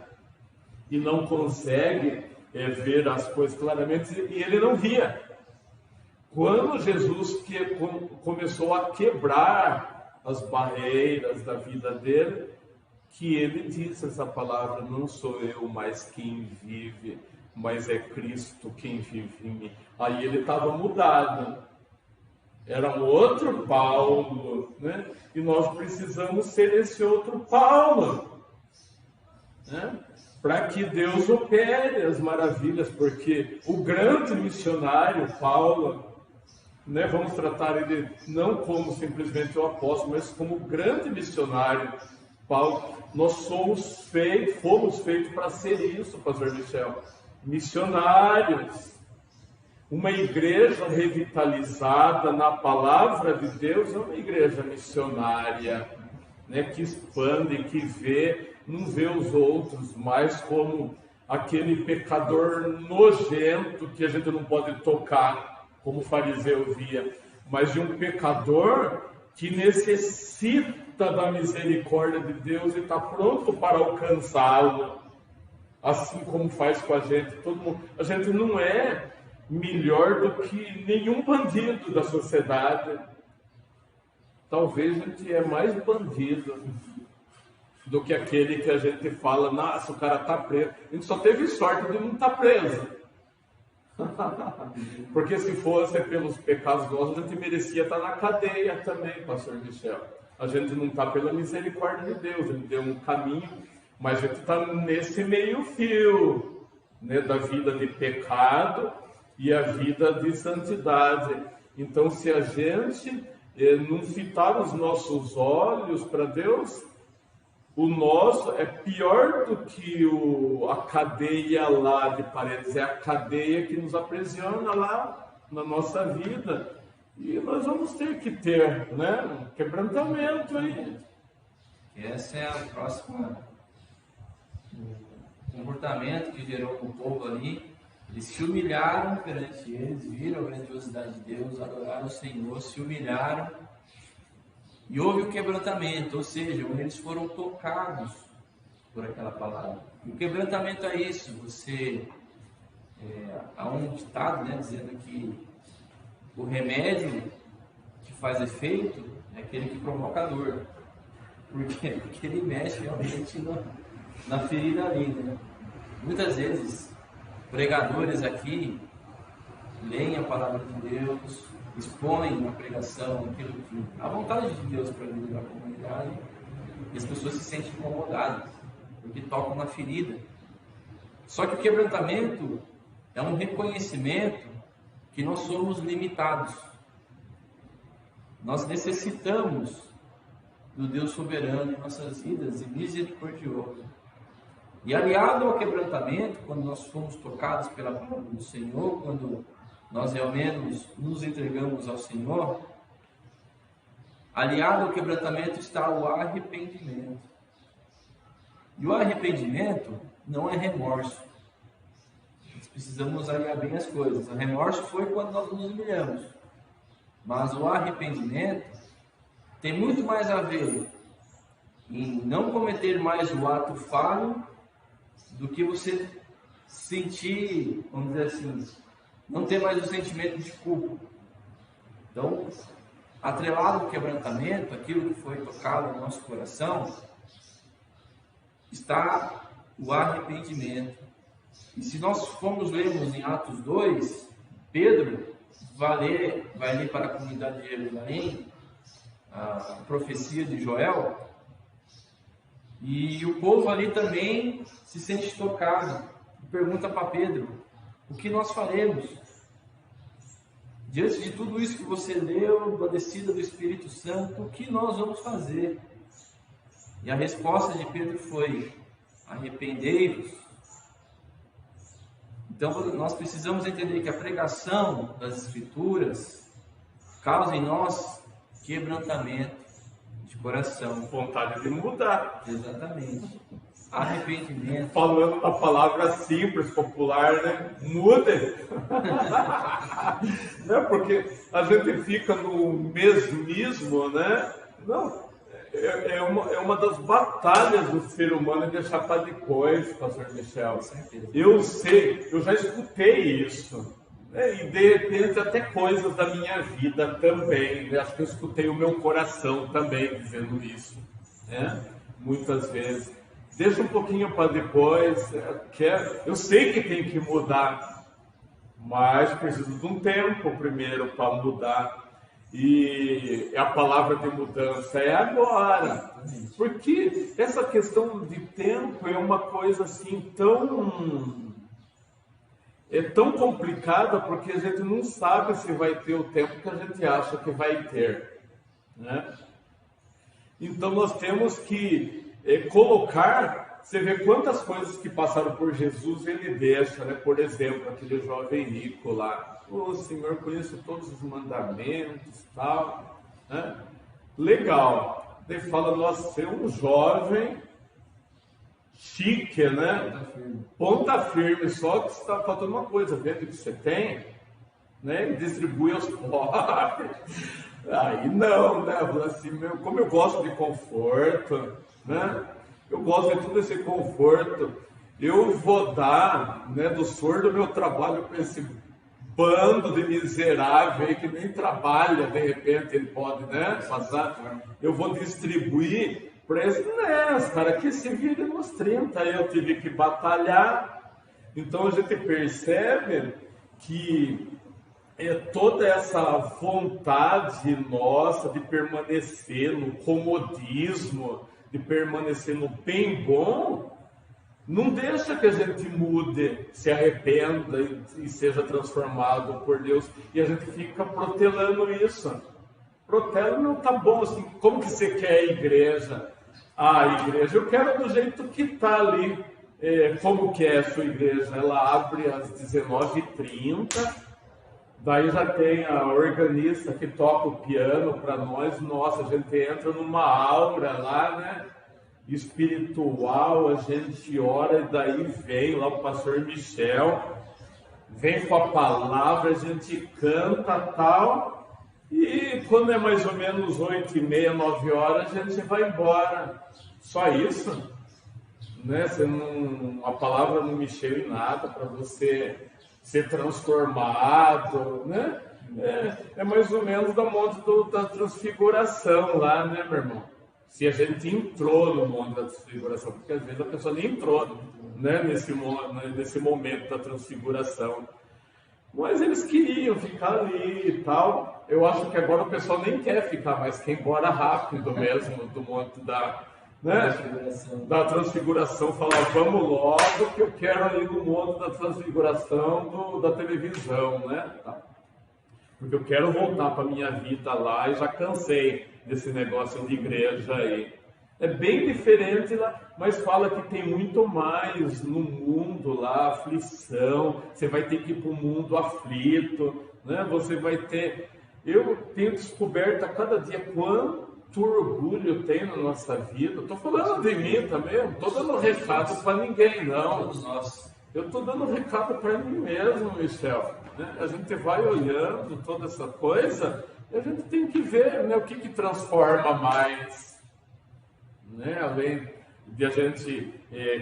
e não consegue ver as coisas claramente, e ele não via. Quando Jesus começou a quebrar as barreiras da vida dele, que ele disse essa palavra, não sou eu mais quem vive, mas é Cristo quem vive em mim. Aí ele estava mudado, era um outro Paulo, né? E nós precisamos ser esse outro Paulo, né? Para que Deus opere as maravilhas, porque o grande missionário Paulo, né, vamos tratar ele não como simplesmente o apóstolo, mas como o grande missionário Paulo. Nós fomos feitos para ser isso, pastor Michel, missionários. Uma igreja revitalizada na palavra de Deus é uma igreja missionária, né, que expande, que não vê os outros mais como aquele pecador nojento que a gente não pode tocar, como o fariseu via, mas de um pecador que necessita da misericórdia de Deus e está pronto para alcançá-lo, assim como faz com a gente. Todo mundo. A gente não é melhor do que nenhum bandido da sociedade. Talvez a gente é mais bandido do que aquele que a gente fala, nossa, o cara está preso. A gente só teve sorte de não estar preso. Porque se fosse pelos pecados nossos, a gente merecia estar na cadeia também, pastor Michel. A gente não está pela misericórdia de Deus, ele deu um caminho, mas a gente está nesse meio fio, né, da vida de pecado e a vida de santidade. Então, se a gente não fitar os nossos olhos para Deus, o nosso é pior do que a cadeia lá de paredes, é a cadeia que nos aprisiona lá na nossa vida. E nós vamos ter que ter, né, um quebrantamento aí. Essa é a próxima comportamento que gerou o povo ali. Eles se humilharam perante eles, viram a grandiosidade de Deus, adoraram o Senhor, se humilharam. E houve o quebrantamento, ou seja, eles foram tocados por aquela palavra. E o quebrantamento é isso, há um ditado, né, dizendo que o remédio que faz efeito é aquele que provoca a dor. Por quê? Porque ele mexe realmente na ferida ali, né? Muitas vezes, pregadores aqui leem a palavra de Deus, expõem na pregação aquilo que a vontade de Deus para a vida da comunidade, e as pessoas se sentem incomodadas, porque tocam na ferida. Só que o quebrantamento é um reconhecimento que nós somos limitados. Nós necessitamos do Deus soberano em nossas vidas e misericordioso. E aliado ao quebrantamento, quando nós fomos tocados pela palavra do Senhor, quando nós realmente nos entregamos ao Senhor, aliado ao quebrantamento está o arrependimento. E o arrependimento não é remorso. Nós precisamos aliar bem as coisas. O remorso foi quando nós nos humilhamos. Mas o arrependimento tem muito mais a ver em não cometer mais o ato falho do que você sentir, vamos dizer assim, não ter mais o sentimento de culpa. Então, atrelado ao quebrantamento, aquilo que foi tocado no nosso coração, está o arrependimento. E se nós formos lermos em Atos 2, Pedro vai ler para a comunidade de Jerusalém a profecia de Joel, E o povo ali também se sente tocado. Pergunta para Pedro: o que nós faremos? Diante de tudo isso que você leu, da descida do Espírito Santo, o que nós vamos fazer? E a resposta de Pedro foi: arrependei-vos. Então nós precisamos entender que a pregação das Escrituras causa em nós quebrantamento de coração. Vontade de mudar. Exatamente. Arrependimento. Falando uma palavra simples, popular, né? Mude. Não, porque a gente fica no mesmismo, né? Não. É uma das batalhas do ser humano deixar para depois, pastor Michel. Eu sei, eu já escutei isso. Né? E de repente até coisas da minha vida também. Eu acho que eu escutei o meu coração também dizendo isso. Né? Muitas vezes. Deixa um pouquinho para depois. Eu sei que tem que mudar, mas preciso de um tempo primeiro para mudar. E a palavra de mudança é agora. Porque essa questão de tempo é uma coisa assim tão complicada, porque a gente não sabe se vai ter o tempo que a gente acha que vai ter. Né? Então nós temos que colocar, você vê quantas coisas que passaram por Jesus ele deixa, né? Por exemplo, aquele jovem rico lá. O Senhor conhece todos os mandamentos, tal, né? Legal. Ele fala: nossa, você é um jovem chique, né? Ponta firme, só que está faltando uma coisa, vendo o que você tem, né? E distribui aos pobres. Aí não, né? Assim, como eu gosto de conforto, né? Eu gosto de todo esse conforto. Eu vou dar, né, do suor do meu trabalho para esse bando de miserável aí que nem trabalha, de repente ele pode, né, passar. Eu vou distribuir para esse, né, os caras que se virem nos 30, aí eu tive que batalhar. Então a gente percebe que toda essa vontade nossa de permanecer no comodismo, de permanecer no bem bom, não deixa que a gente mude, se arrependa e seja transformado por Deus. E a gente fica protelando isso. Protela, não, tá bom, assim, como que você quer a igreja? A igreja, eu quero do jeito que está ali. Como que é a sua igreja? Ela abre às 19h30, daí já tem a organista que toca o piano para nós. Nossa, a gente entra numa aura lá, né? Espiritual, a gente ora e daí vem lá o pastor Michel, vem com a palavra, a gente canta tal, e quando é mais ou menos 8h30, 9 horas, a gente vai embora. Só isso, né? A palavra não mexeu em nada para você ser transformado, né? É mais ou menos da modo da transfiguração lá, né, meu irmão? Se a gente entrou no mundo da transfiguração, porque às vezes a pessoa nem entrou, né, nesse momento da transfiguração. Mas eles queriam ficar ali e tal. Eu acho que agora o pessoal nem quer ficar mais, quer ir embora rápido mesmo do monte da transfiguração. Falar: vamos logo que eu quero ir no mundo da transfiguração da televisão, né? Porque eu quero voltar para a minha vida lá e já cansei desse negócio de igreja aí. É bem diferente lá, mas fala que tem muito mais no mundo lá, aflição. Você vai ter que ir para o mundo aflito, né? Você vai ter... Eu tenho descoberto a cada dia quanto orgulho tem na nossa vida. Estou falando de mim também, não estou dando recado para ninguém, não. Todos nós. Eu estou dando recado para mim mesmo, Michel. Né? A gente vai olhando toda essa coisa e a gente tem que ver, né, o que transforma mais. Né? Além de a gente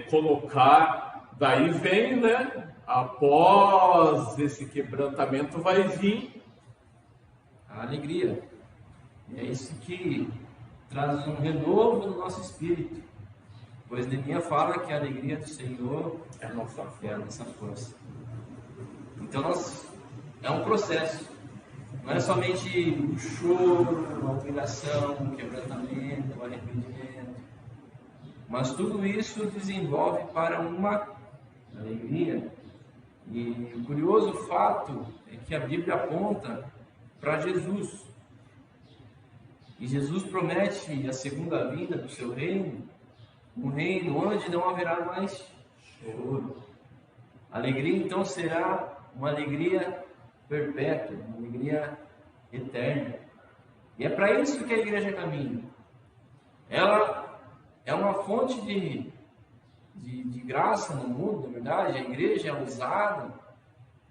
colocar, daí vem, né, após esse quebrantamento vai vir a alegria. É isso que traz um renovo no nosso espírito. Pois Neemias fala que a alegria do Senhor é a nossa força. Então é um processo. Não é somente um choro, uma humilhação, um quebrantamento, um arrependimento. mas tudo isso desenvolve para uma alegria. E o curioso fato é que a Bíblia aponta para Jesus. E Jesus promete a segunda vinda do seu reino, um reino onde não haverá mais choro. A alegria então será uma alegria perpétua, uma alegria eterna. E é para isso que a igreja caminha. Ela é uma fonte de graça no mundo, na verdade. A igreja é usada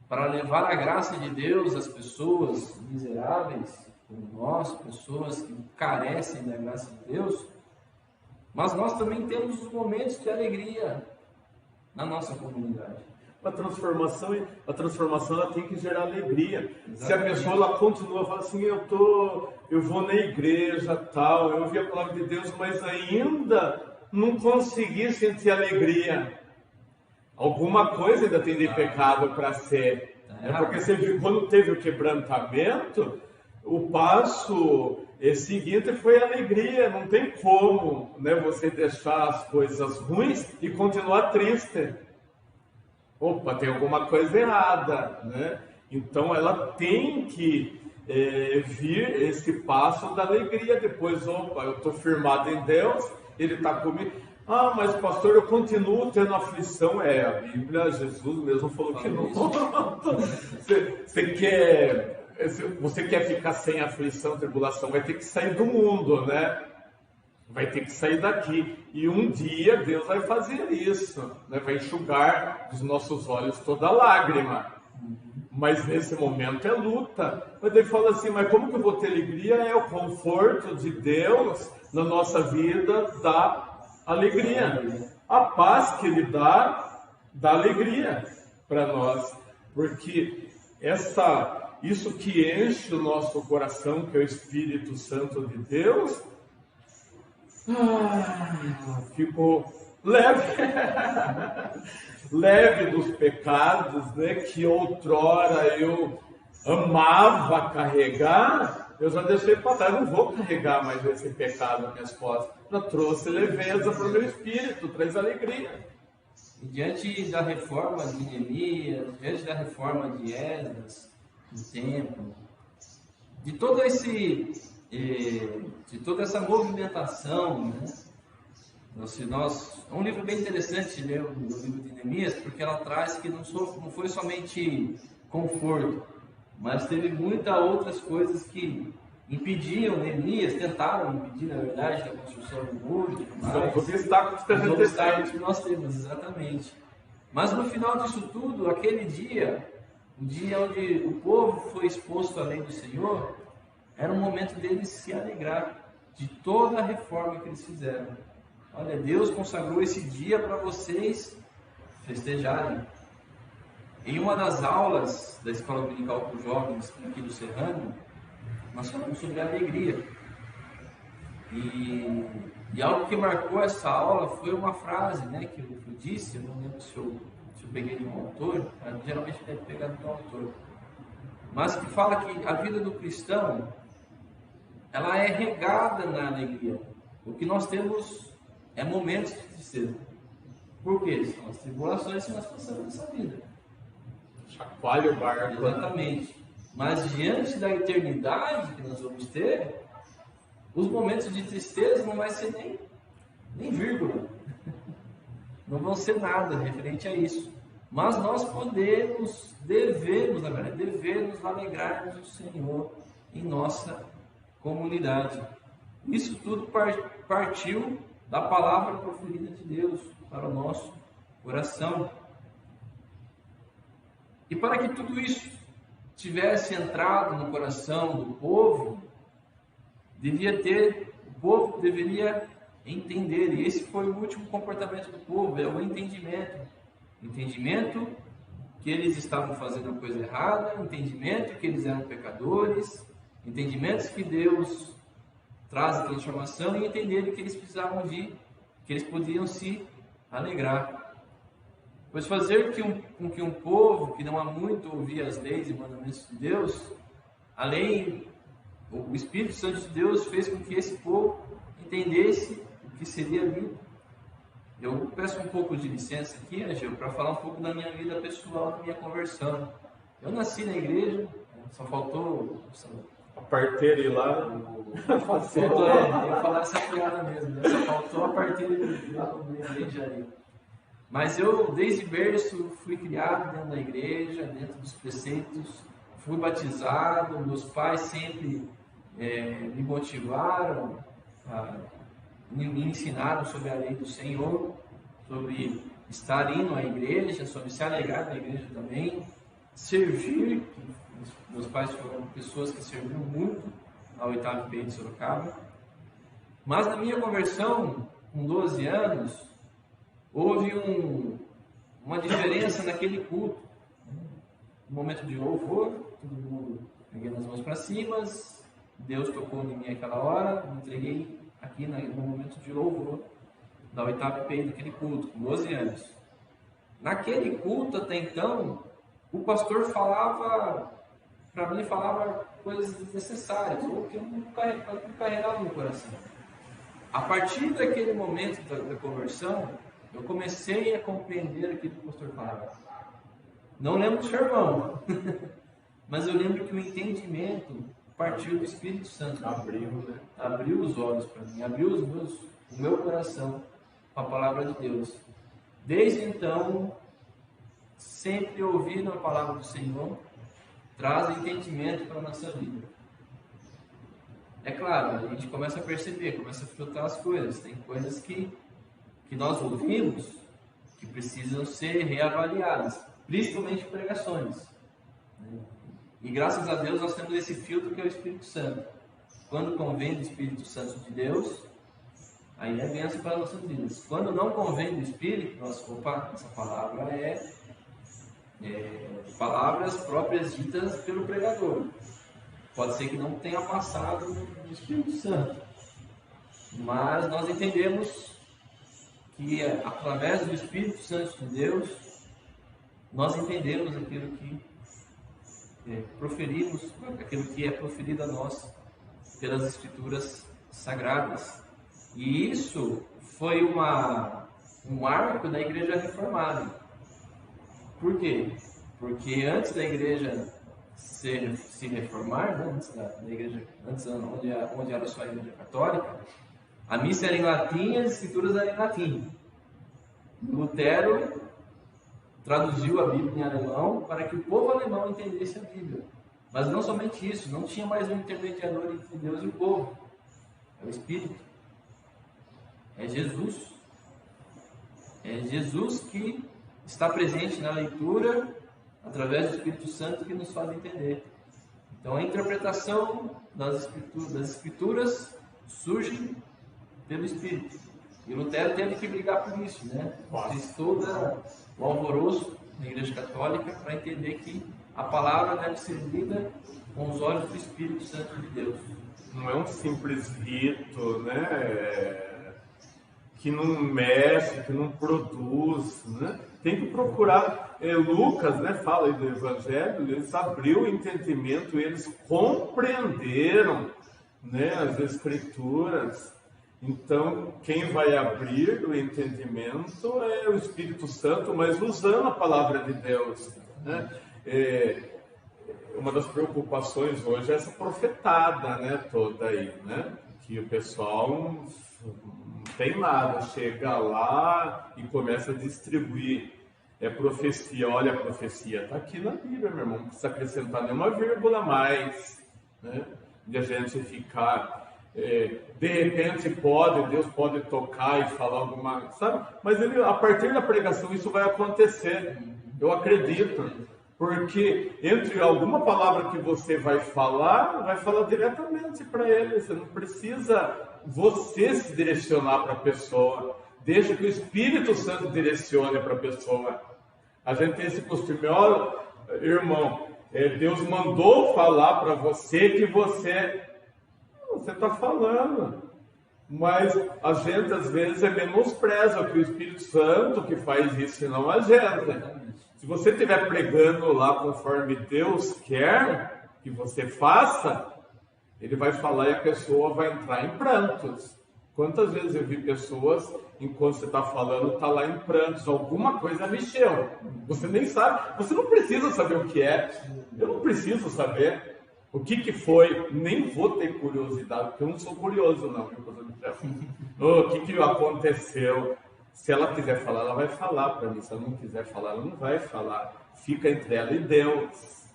para levar a graça de Deus às pessoas miseráveis, como nós, pessoas que carecem da graça de Deus. Mas nós também temos os momentos de alegria na nossa comunidade. A transformação ela tem que gerar alegria. Exatamente. Se a pessoa ela continua falando assim, eu vou na igreja, tal, eu ouvi a palavra de Deus, mas ainda não consegui sentir alegria. Alguma coisa ainda tem de pecado para ser. Porque você viu, quando teve o quebrantamento, o passo seguinte foi a alegria. Não tem como, né, você deixar as coisas ruins e continuar triste. Opa, tem alguma coisa errada, né? Então ela tem que vir esse passo da alegria. Depois, opa, eu estou firmado em Deus, Ele está comigo. Ah, mas pastor, eu continuo tendo aflição. A Bíblia, Jesus mesmo falou que não. Você quer ficar sem aflição, tribulação, vai ter que sair do mundo, né? Vai ter que sair daqui. E um dia Deus vai fazer isso, né? Vai enxugar dos nossos olhos toda lágrima. Mas nesse momento é luta. Mas ele fala assim, mas como que eu vou ter alegria? É o conforto de Deus na nossa vida, dá alegria. A paz que Ele dá alegria para nós. Porque isso que enche o nosso coração, que é o Espírito Santo de Deus, ficou leve. Leve dos pecados, né, que outrora eu amava carregar, eu já deixei para trás, não vou carregar mais esse pecado nas minhas costas. Já trouxe leveza para o meu espírito, traz alegria. E diante da reforma de Neemias, diante da reforma de Esdras, do templo, de toda essa movimentação, né? É um livro bem interessante, ler o livro de Neemias, porque ela traz que não foi somente conforto, mas teve muitas outras coisas que impediam Neemias, tentaram impedir, na verdade, a construção do muro. São os obstáculos que nós temos, exatamente. Mas no final disso tudo, aquele dia, o dia onde o povo foi exposto à lei do Senhor, era um momento deles se alegrar de toda a reforma que eles fizeram. Olha, Deus consagrou esse dia para vocês festejarem. Em uma das aulas da Escola Dominical para os Jovens aqui do Serrano, nós falamos sobre a alegria. E algo que marcou essa aula foi uma frase, né, que eu disse, eu não lembro se eu peguei de um autor, geralmente deve pegar de um autor, mas que fala que a vida do cristão, ela é regada na alegria. O que nós temos é momentos de tristeza. Por quê? São as tribulações que nós passamos nessa vida. Chacoalha o barco. Exatamente. Mas diante da eternidade que nós vamos ter, os momentos de tristeza não vai ser nem vírgula. Não vão ser nada referente a isso. Mas nós devemos alegrarmos o Senhor em nossa comunidade. Isso tudo partiu da palavra proferida de Deus para o nosso coração. E para que tudo isso tivesse entrado no coração do povo, o povo deveria entender, e esse foi o último comportamento do povo, é o entendimento. Entendimento que eles estavam fazendo a coisa errada, entendimento que eles eram pecadores, entendimentos que Deus traz a transformação e entenderem que eles precisavam que eles podiam se alegrar. Pois fazer com que um povo que não há muito ouvia as leis e mandamentos de Deus, o Espírito Santo de Deus fez com que esse povo entendesse o que seria ali Eu peço um pouco de licença aqui, Agil, para falar um pouco da minha vida pessoal, da minha conversão. Eu nasci na igreja, só faltou A parteira ir lá. faltou, eu ia falar essa piada mesmo, né? Só faltou a parteira da igreja aí. Mas eu, desde berço, fui criado dentro da igreja, dentro dos preceitos, fui batizado, meus pais sempre me motivaram, me ensinaram sobre a lei do Senhor, sobre estar indo à igreja, sobre se alegrar na igreja também, servir. Meus pais foram pessoas que serviram muito ao 8º IPEI de Sorocaba. Mas na minha conversão, com 12 anos, houve uma diferença naquele culto. No momento de louvor, todo mundo erguendo as mãos para cima, Deus tocou em mim aquela hora, me entreguei aqui no momento de louvor da 8º IPEI daquele culto, com 12 anos. Naquele culto, até então, o pastor falava coisas desnecessárias, ou que eu não carregava no coração. A partir daquele momento da conversão, eu comecei a compreender aquilo que o pastor falava. Não lembro do sermão, mas eu lembro que o entendimento partiu do Espírito Santo. Abriu os olhos para mim, abriu o meu coração com a palavra de Deus. Desde então, sempre ouvindo a palavra do Senhor, traz entendimento para a nossa vida. É claro, a gente começa a perceber, começa a filtrar as coisas. Tem coisas que nós ouvimos que precisam ser reavaliadas, principalmente pregações. E graças a Deus nós temos esse filtro que é o Espírito Santo. Quando convém do Espírito Santo de Deus, aí é bênção para as nossas vidas. Quando não convém do Espírito, essa palavra é palavras próprias ditas pelo pregador. Pode ser que não tenha passado no Espírito Santo, mas nós entendemos que através do Espírito Santo de Deus nós entendemos aquilo que proferimos, aquilo que é proferido a nós pelas Escrituras Sagradas. E isso foi um marco da Igreja Reformada. Por quê? Porque antes da Igreja se reformar, né? Onde era só a Igreja Católica, a missa era em latim e as Escrituras eram em latim. Lutero traduziu a Bíblia em alemão para que o povo alemão entendesse a Bíblia. Mas não somente isso, não tinha mais um intermediador entre Deus e o povo. É o Espírito. É Jesus. É Jesus que está presente na leitura através do Espírito Santo que nos faz entender. Então a interpretação das Escrituras surge pelo Espírito. E Lutero teve que brigar por isso, né? Fez todo o alvoroço na Igreja Católica para entender que a palavra deve ser lida com os olhos do Espírito Santo de Deus. Não é um simples rito, né? Que não mexe, que não produz, né? Tem que procurar. Lucas, né, fala aí do Evangelho, eles abriu o entendimento, eles compreenderam, né, as Escrituras. Então, quem vai abrir o entendimento é o Espírito Santo, mas usando a palavra de Deus, né? Uma das preocupações hoje é essa profetada, né, toda aí, né? Que o pessoal não tem nada, chega lá e começa a distribuir. Profecia, olha, a profecia está aqui na Bíblia, meu irmão, não precisa acrescentar nenhuma vírgula a mais, né? De a gente ficar... de repente Deus pode tocar e falar alguma, sabe? Mas a partir da pregação isso vai acontecer, eu acredito, porque entre alguma palavra que você vai falar diretamente para ele, você não precisa você se direcionar para a pessoa, deixa que o Espírito Santo direcione para a pessoa. A gente tem esse costume, olha, irmão, Deus mandou falar para você que você está falando, mas a gente às vezes menospreza que o Espírito Santo que faz isso e não a gente. Se você estiver pregando lá conforme Deus quer que você faça, ele vai falar e a pessoa vai entrar em prantos. Quantas vezes eu vi pessoas, enquanto você está falando, tá lá em prantos, alguma coisa mexeu. Você nem sabe, você não precisa saber o que é. Eu não preciso saber o que foi, nem vou ter curiosidade, porque eu não sou curioso não, o que aconteceu. Se ela quiser falar, ela vai falar para mim. Se ela não quiser falar, ela não vai falar. Fica entre ela e Deus.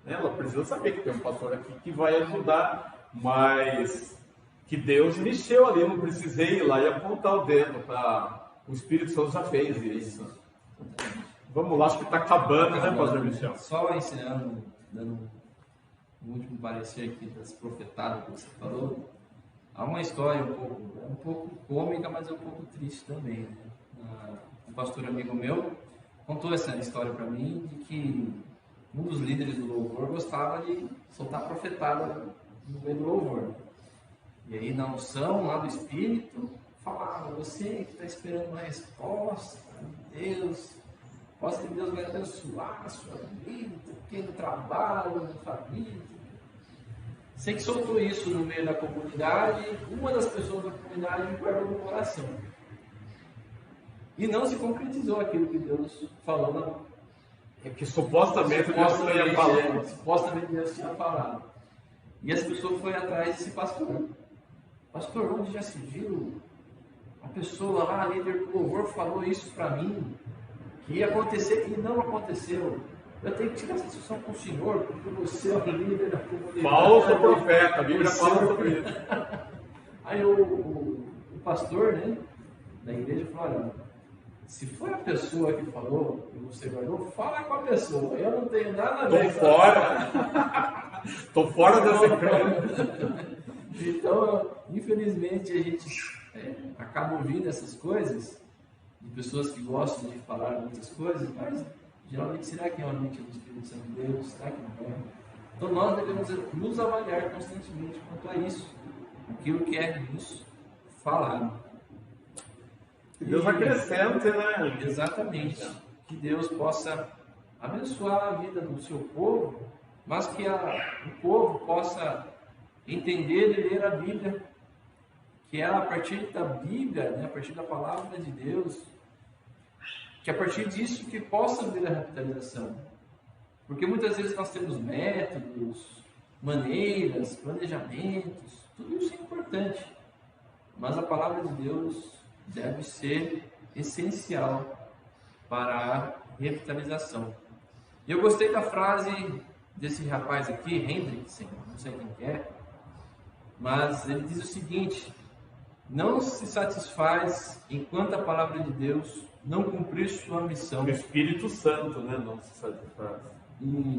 Ela precisa saber que tem um pastor aqui que vai ajudar, mas que Deus mexeu ali, eu não precisei ir lá e apontar o dedo para... O Espírito Santo já fez isso. Vamos lá, acho que está acabando, né, pastor Michel? Só ensinando, dando um último parecer aqui das profetadas que você falou. Há uma história um pouco cômica, mas é um pouco triste também, né? Um pastor amigo meu contou essa história para mim, de que um dos líderes do louvor gostava de soltar profetada no meio do louvor. E aí, na unção lá do Espírito, falava: você que está esperando uma resposta de Deus, possa que Deus vai abençoar a sua vida, no trabalho, na família. Sei que soltou isso no meio da comunidade, uma das pessoas da comunidade guardou no coração. E não se concretizou aquilo que Deus falou na mão. É que supostamente Deus tinha falado. Supostamente Deus tinha falado. E essa pessoa foi atrás desse pastor. Pastor, onde já se viu? A pessoa lá, a líder do louvor, falou isso para mim, que ia acontecer e não aconteceu. Eu tenho que tirar essa discussão com o senhor, porque você é o líder da comunidade. Falso profeta, a Bíblia fala sobre isso. Aí o pastor, né, da igreja falou: olha, se foi a pessoa que falou, e você guardou, fala com a pessoa. Eu não tenho nada a ver. Estou fora. Estou fora dessa câmera. Então, infelizmente, a gente acaba ouvindo essas coisas de pessoas que gostam de falar muitas coisas, mas geralmente, será que realmente é do Espírito Santo de Deus? Será que não é? Então, nós devemos nos avaliar constantemente quanto a isso, aquilo que é nos falado. Que Deus acrescente, né? Exatamente. Que Deus possa abençoar a vida do seu povo, mas que o povo possa entender e ler a Bíblia, que é a partir da Bíblia, né, a partir da palavra de Deus, que a partir disso que possa vir a revitalização. Porque muitas vezes nós temos métodos, maneiras, planejamentos, tudo isso é importante, mas a palavra de Deus deve ser essencial para a revitalização. E eu gostei da frase desse rapaz aqui, Hendrickson, não sei quem é, mas ele diz o seguinte: não se satisfaz enquanto a palavra de Deus não cumprir sua missão. O Espírito Santo, né? Não se satisfaz.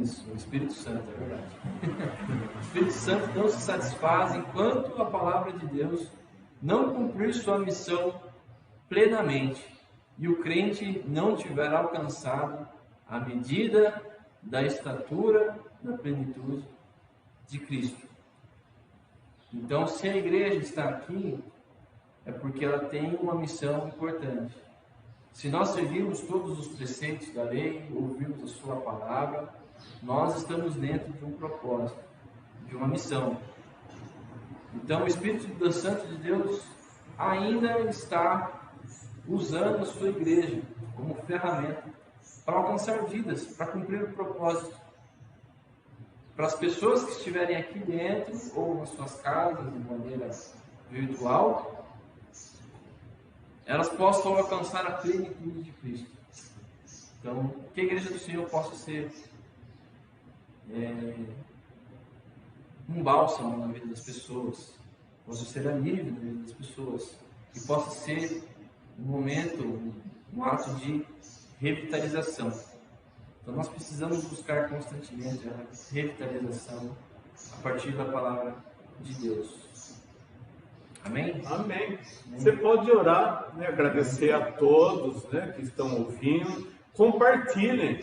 Isso, o Espírito Santo, é verdade. O Espírito Santo não se satisfaz enquanto a palavra de Deus não cumprir sua missão plenamente e o crente não tiver alcançado a medida da estatura da plenitude de Cristo. Então, se a igreja está aqui, é porque ela tem uma missão importante. Se nós seguirmos todos os preceitos da lei, ouvirmos a sua palavra, nós estamos dentro de um propósito, de uma missão. Então, o Espírito Santo de Deus ainda está usando a sua igreja como ferramenta para alcançar vidas, para cumprir o propósito. Para as pessoas que estiverem aqui dentro ou nas suas casas de maneira virtual, elas possam alcançar a plenitude de Cristo. Então, que a igreja do Senhor possa ser um bálsamo na vida das pessoas, possa ser alívio na vida das pessoas, que possa ser um momento, um ato de revitalização. Então nós precisamos buscar constantemente a revitalização a partir da palavra de Deus. Amém? Amém. Você pode orar, né? Agradecer a todos, né, que estão ouvindo. Compartilhem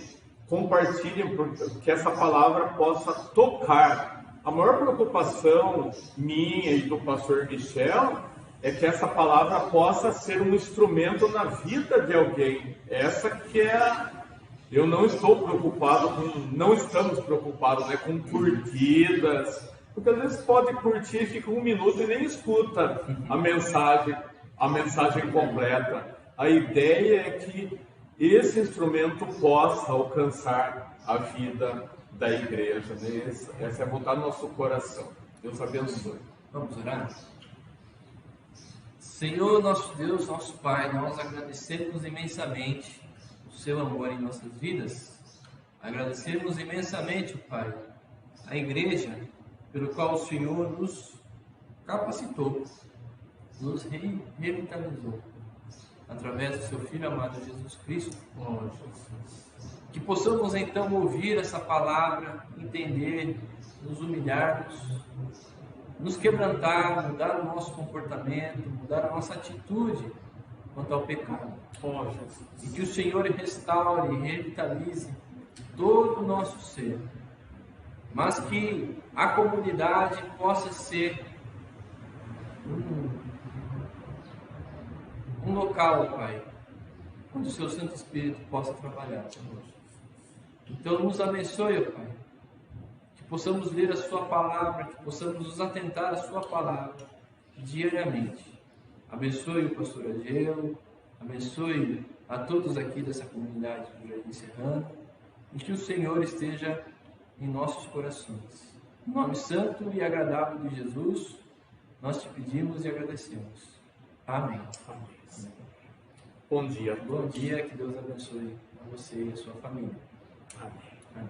que essa palavra possa tocar. A maior preocupação minha e do pastor Michel é que essa palavra possa ser um instrumento na vida de alguém. Essa que é eu não estou preocupado não estamos preocupados, né, com curtidas, Porque às vezes pode curtir, fica 1 minuto e nem escuta a mensagem completa. A ideia é que esse instrumento possa alcançar a vida da igreja, né? Essa é a vontade do nosso coração. Deus abençoe. Vamos orar? Senhor, nosso Deus, nosso Pai, nós agradecemos imensamente o seu amor em nossas vidas. Agradecemos imensamente, Pai, a igreja pelo qual o Senhor nos capacitou, nos revitalizou, através do seu Filho amado Jesus Cristo. Oh, Jesus. Que possamos então ouvir essa palavra, entender, nos humilharmos, nos quebrantar, mudar o nosso comportamento, mudar a nossa atitude quanto ao pecado. Oh, Jesus. E que o Senhor restaure e revitalize todo o nosso ser, mas que a comunidade possa ser um local, Pai, onde o Seu Santo Espírito possa trabalhar conosco. Então nos abençoe, Pai, que possamos ler a Sua Palavra, que possamos nos atentar à Sua Palavra diariamente. Abençoe o pastor Ageu, abençoe a todos aqui dessa comunidade do Jardim Serrano, e que o Senhor esteja em nossos corações. Em nome santo e agradável de Jesus, nós te pedimos e agradecemos. Amém. Amém. Bom dia. Bom dia, que Deus abençoe a você e a sua família. Amém. Amém.